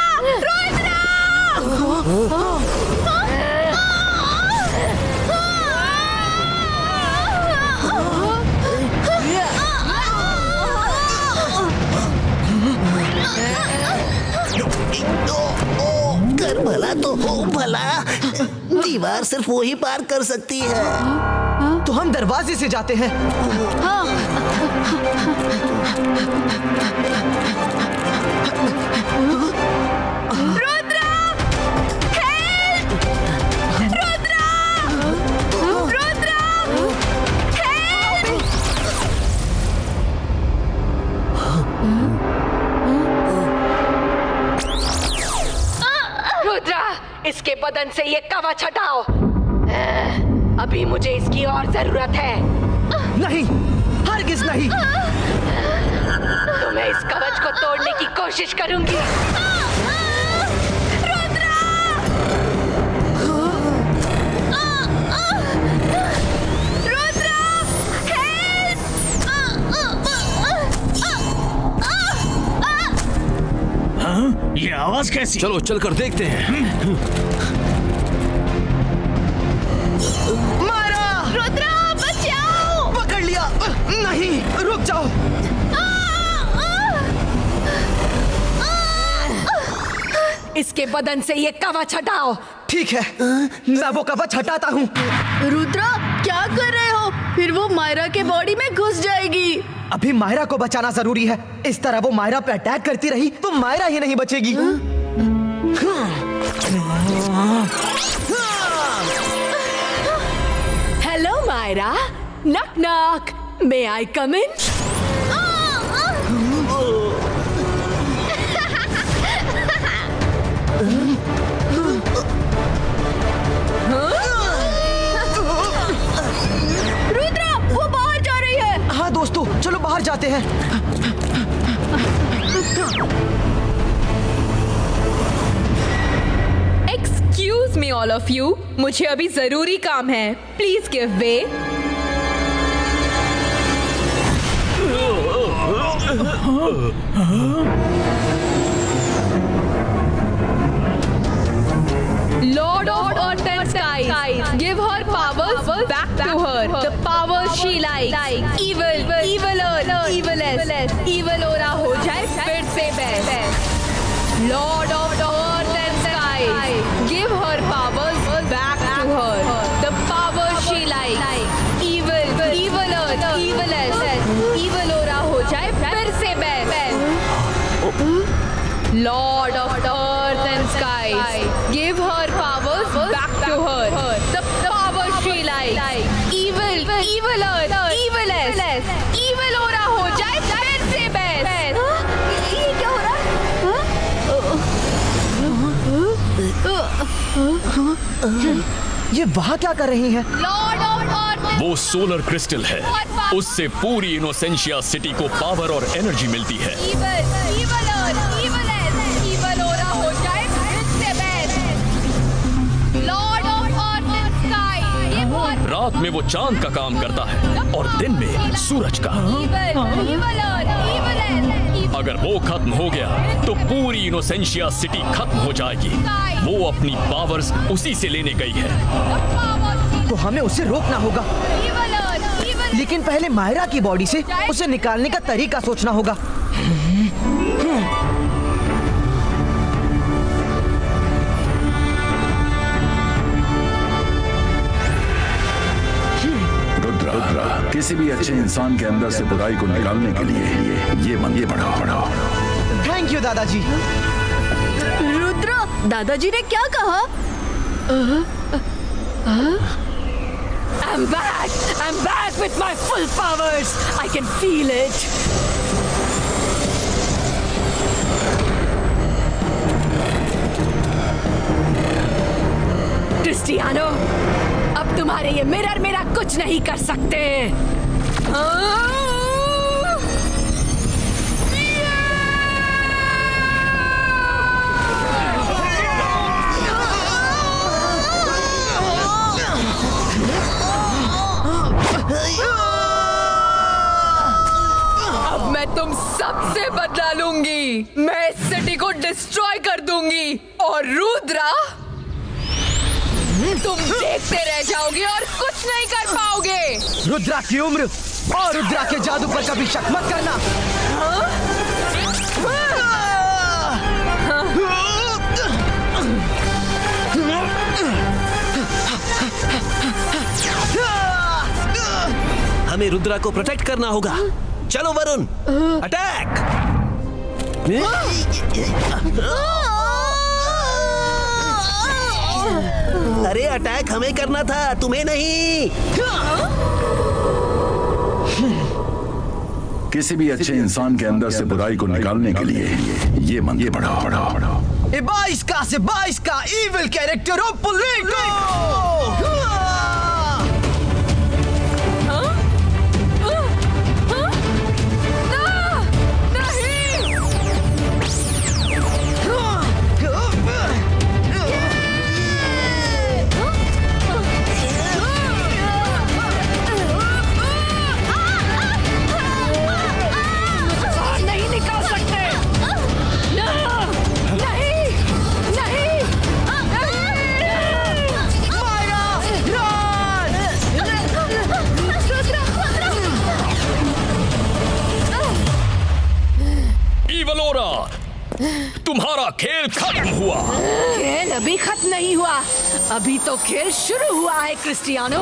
S3: कर भला तो हो भला। दीवार सिर्फ वो ही पार कर सकती है।
S4: तो हम दरवाजे से जाते हैं।
S7: रुद्रा! हेल्प! रुद्रा! रुद्रा! हेल्प!
S2: रुद्रा, इसके बदन से ये कवच हटाओ। अभी मुझे इसकी और जरूरत है।
S4: नहीं, हरगिज नहीं।
S2: तो मैं इस कवच को तोड़ने की कोशिश करूंगी।
S7: रुद्रा! रुद्रा! हेल्प!
S8: हाँ? ये आवाज कैसी?
S9: चलो चलकर देखते हैं।
S4: मारा!
S7: रुद्रा, बचाओ!
S4: पकड़ लिया। नहीं, रुक जाओ।
S2: इसके बदन से ये कवच हटाओ।
S4: ठीक है, मैं वो कवच हटाता हूँ।
S5: रुद्रा, क्या कर रहे हो? फिर वो मायरा के बॉडी में घुस जाएगी।
S4: अभी मायरा को बचाना जरूरी है। इस तरह वो मायरा पे अटैक करती रही तो मायरा ही नहीं बचेगी।
S2: हेलो मायरा, नॉक नॉक, मे आई कम इन?
S4: जाते हैं।
S7: Excuse me all of you, मुझे अभी जरूरी काम है, please give way. Lord of Earth and Skies, give her powers back to her. The powers she likes. Evil, evil Earth, evilest, evil aura हो जाए फिर से best. Lord of Earth and Skies, give her powers back to her. The powers she likes. Evil, evil Earth, evilest, evil aura हो जाए फिर से best. Lord of Earth and Skies, give her powers back to her. The power she likes. Evil, evil Earth, evilest, evil aura हो जाए फिर से best. ये क्या हो रहा है?
S4: ये वहाँ क्या कर रही हैं?
S7: Lord of Earth.
S9: वो सोलर क्रिस्टल है, उससे पूरी इनोसेंशिया सिटी को पावर और एनर्जी मिलती है।
S7: Evil, evil Earth, evilest, evil aura हो जाए फिर से best. Lord of Earth and Sky, give her
S9: रात में वो चांद का काम करता है और दिन में सूरज का।
S7: evil, evil Earth, evilest, evil.
S9: अगर वो खत्म हो गया तो पूरी इनोसेंशिया सिटी खत्म हो जाएगी। वो अपनी पावर्स उसी से लेने गई है।
S4: तो हमें उसे रोकना होगा, लेकिन पहले मायरा की बॉडी से उसे निकालने का तरीका सोचना होगा।
S10: रुद्रा, किसी भी अच्छे इंसान के अंदर से बुराई को निकालने के लिए ये मंत्र पढ़ो।
S4: थैंक यू दादाजी।
S5: रुद्र, दादाजी ने क्या कहा?
S2: I'm back with my full powers. I can feel it. Cristiano, अब तुम्हारे ये मिरर मेरा कुछ नहीं कर सकते।
S5: अब मैं तुम सबसे बदला लूंगी। मैं इस सिटी को डिस्ट्रॉय कर दूंगी और रुद्रा, तुम देखते रह जाओगे और कुछ नहीं कर पाओगे।
S4: रुद्रा की उम्र और रुद्रा के जादू पर कभी शक मत करना।
S3: हमें रुद्रा को प्रोटेक्ट करना होगा। चलो वरुण, अटैक! अरे अटैक हमें करना था, तुम्हें नहीं।
S10: किसी भी अच्छे इंसान के अंदर से बुराई को निकालने के लिए ये मंत्र पढ़ो।
S4: इबाइस्का से बाइस्का इविल कैरेक्टर ऑफ पुलिको।
S9: तुम्हारा खेल खत्म हुआ।
S2: खेल अभी खत्म नहीं हुआ, अभी तो खेल शुरू हुआ है Cristiano.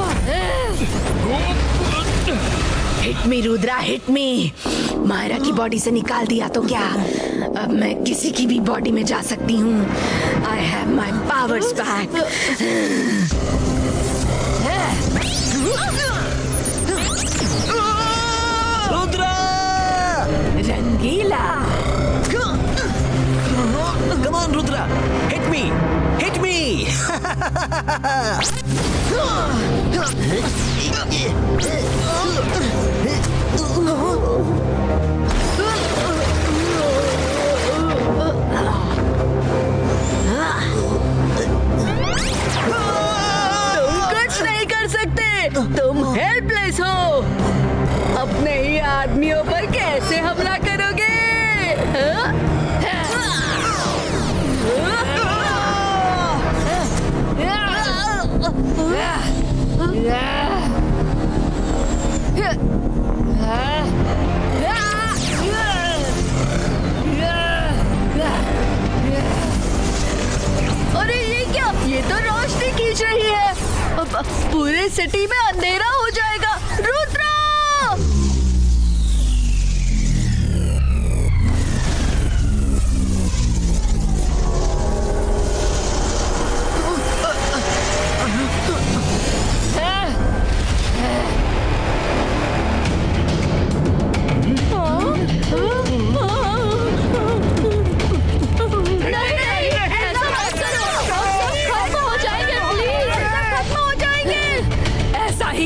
S2: Hit me Rudra, hit me. Myra की बॉडी से निकाल दिया तो क्या, अब मैं किसी की भी बॉडी में जा सकती हूँ। I have my powers back.
S3: Rudra!
S2: Rangeela.
S3: Come on, Rudra! Hit me! Hit me!
S5: तुम हेल्पलेस हो। अपने ही आदमियों पर कैसे हमला करोगे? अरे ये क्या? ये तो रोशनी खींच रही है। अब पूरे सिटी में अंधेरा हो जाएगा। रुद्रा!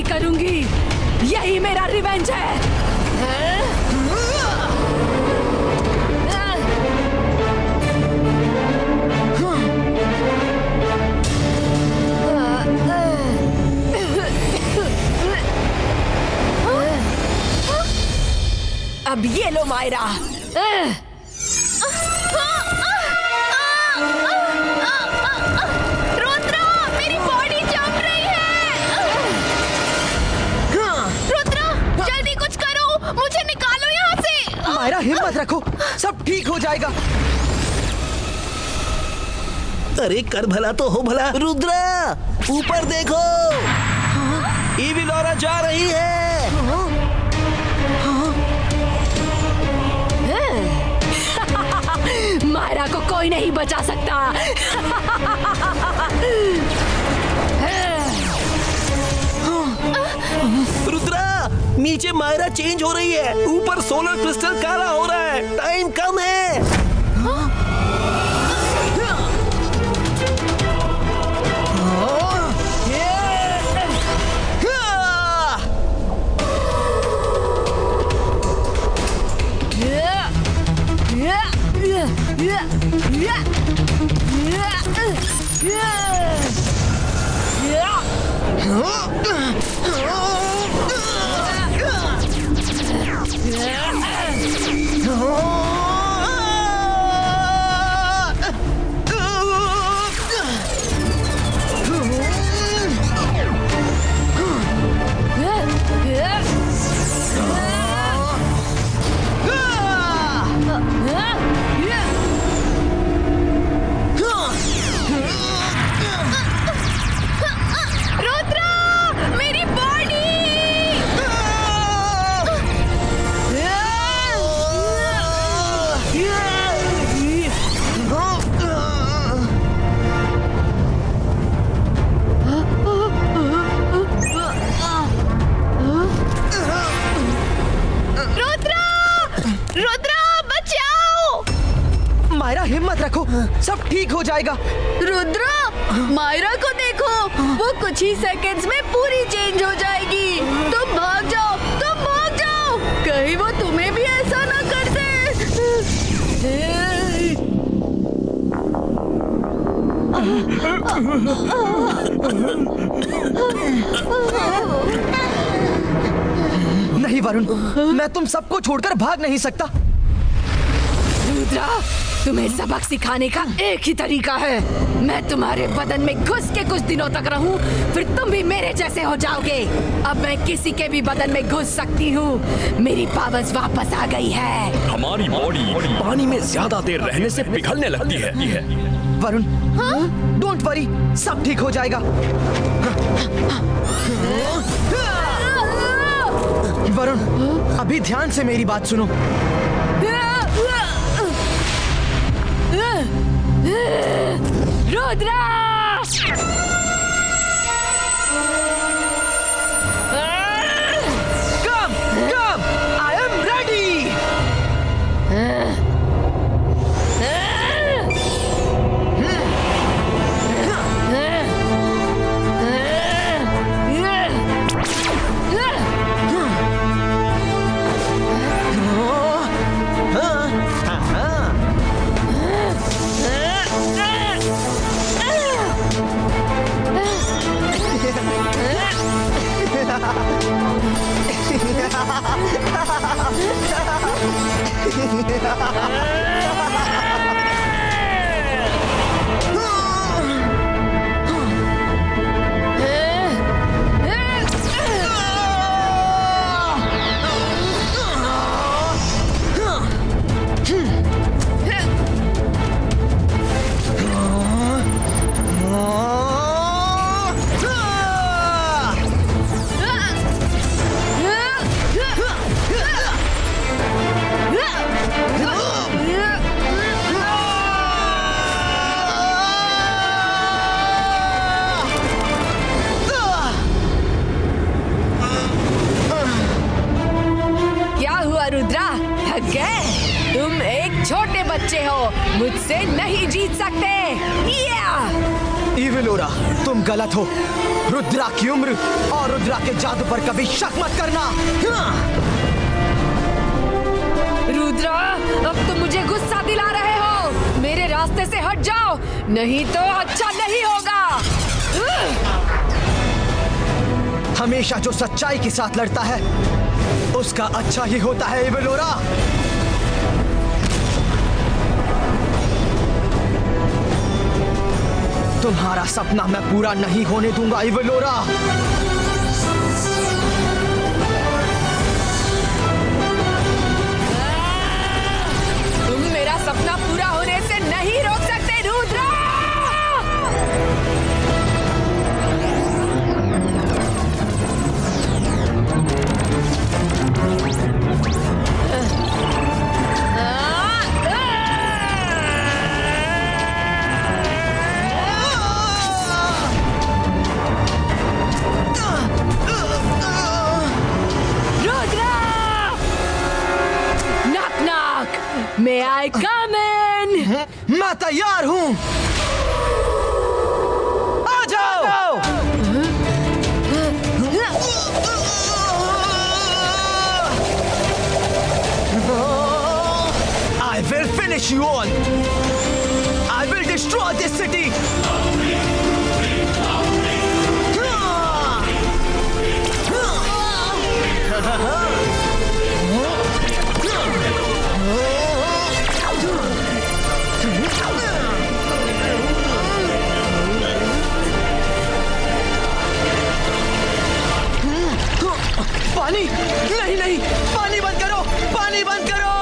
S5: करूंगी, यही मेरा रिवेंज है। अब ये लो मायरा।
S1: मुझे निकालो यहाँ से।
S4: मायरा हिम्मत रखो, सब ठीक हो जाएगा।
S3: अरे कर भला तो हो भला। रुद्रा ऊपर देखो, इविल ऑरा जा रही है।
S5: मायरा को कोई नहीं बचा सकता।
S3: रुद्रा नीचे मायरा चेंज हो रही है, ऊपर सोलर क्रिस्टल काला हो रहा है, टाइम कम है।
S4: हिम्मत रखो, सब ठीक हो जाएगा।
S5: रुद्रा मायरा को देखो, वो कुछ ही सेकंड्स में पूरी चेंज हो जाएगी। तुम भाग जाओ, तुम भाग जाओ, कहीं वो तुम्हें भी ऐसा ना कर दे।
S4: नहीं वरुण, मैं तुम सबको छोड़कर भाग नहीं सकता।
S5: रुद्रा तुम्हें सबक सिखाने का एक ही तरीका है, मैं तुम्हारे बदन में घुस के कुछ दिनों तक रहूं, फिर तुम भी मेरे जैसे हो जाओगे। अब मैं किसी के भी बदन में घुस सकती हूँ, मेरी पावर्स वापस आ गई है।
S9: हमारी बॉडी पानी में ज्यादा देर रहने से पिघलने लगती है।
S4: वरुण, डोंट वरी, सब ठीक हो जाएगा। वरुण, अभी ध्यान से मेरी बात सुनो।
S5: Rudra!
S4: Come, I am ready.
S2: तुम एक छोटे बच्चे हो, मुझसे नहीं जीत सकते।
S6: इविलोरा, तुम गलत हो। रुद्रा की उम्र और रुद्रा के जादू पर कभी शक मत करना।
S5: रुद्रा, अब तुम मुझे गुस्सा दिला रहे हो। मेरे रास्ते से हट जाओ, नहीं तो अच्छा नहीं होगा।
S6: हमेशा जो सच्चाई के साथ लड़ता है उसका अच्छा ही होता है इविलोरा। तुम्हारा सपना मैं पूरा नहीं होने दूंगा इविलोरा।
S5: तुम मेरा सपना पूरा होने से नहीं रोक सकते Rudra.
S2: May I come in?
S6: मैं तैयार हूँ। आ जाओ। I will finish you all. I will destroy this city. पानी नहीं नहीं, पानी बंद करो, पानी बंद करो,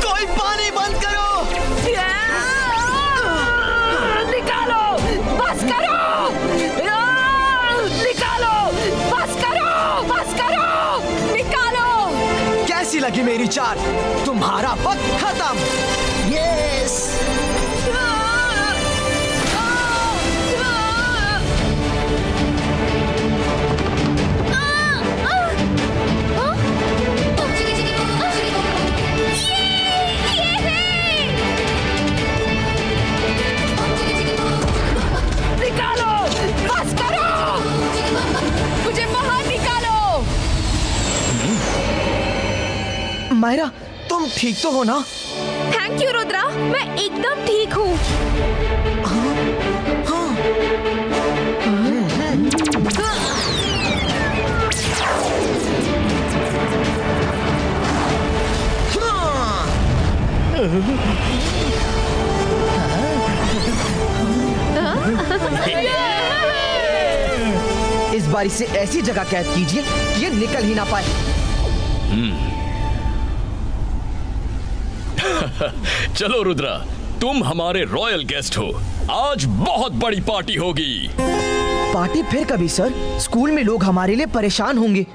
S6: कोई पानी बंद करो।
S5: निकालो, बस करो, निकालो, बस करो, बस करो, निकालो।
S6: कैसी लगी मेरी चाल? तुम्हारा वक्त खत्म।
S3: यस।
S5: निकालो, बस करो, मुझे बाहर निकालो।
S6: मायरा, तुम ठीक तो हो ना?
S1: थैंक यू रुद्रा, मैं एकदम ठीक हूँ।
S4: इस बार इसे ऐसी जगह कैद कीजिए कि ये निकल ही ना पाए।
S9: चलो रुद्रा, तुम हमारे रॉयल गेस्ट हो। आज बहुत बड़ी पार्टी होगी।
S4: पार्टी फिर कभी सर? स्कूल में लोग हमारे लिए परेशान होंगे।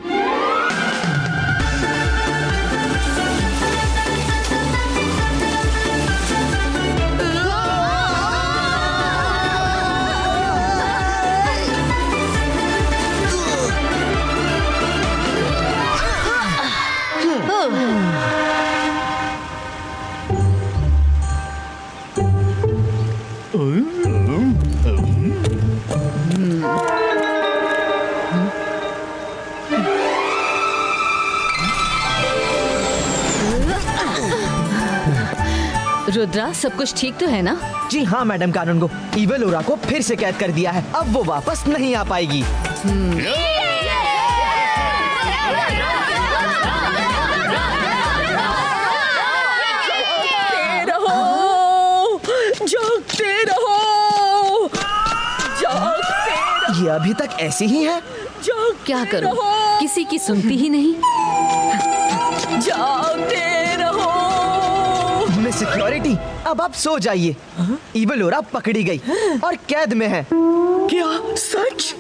S5: रुद्रा, सब कुछ ठीक तो है ना?
S4: जी हाँ मैडम कानूनगो, इविलोरा को फिर से कैद कर दिया है। अब वो वापस नहीं आ पाएगी। ये अभी तक ऐसी ही है।
S5: क्या करूं, किसी की सुनती ही नहीं।
S2: जागते रहो।
S4: मिस सिक्योरिटी, अब आप सो जाइए। इवल लोरा पकड़ी गई और कैद में है।
S9: क्या? सच?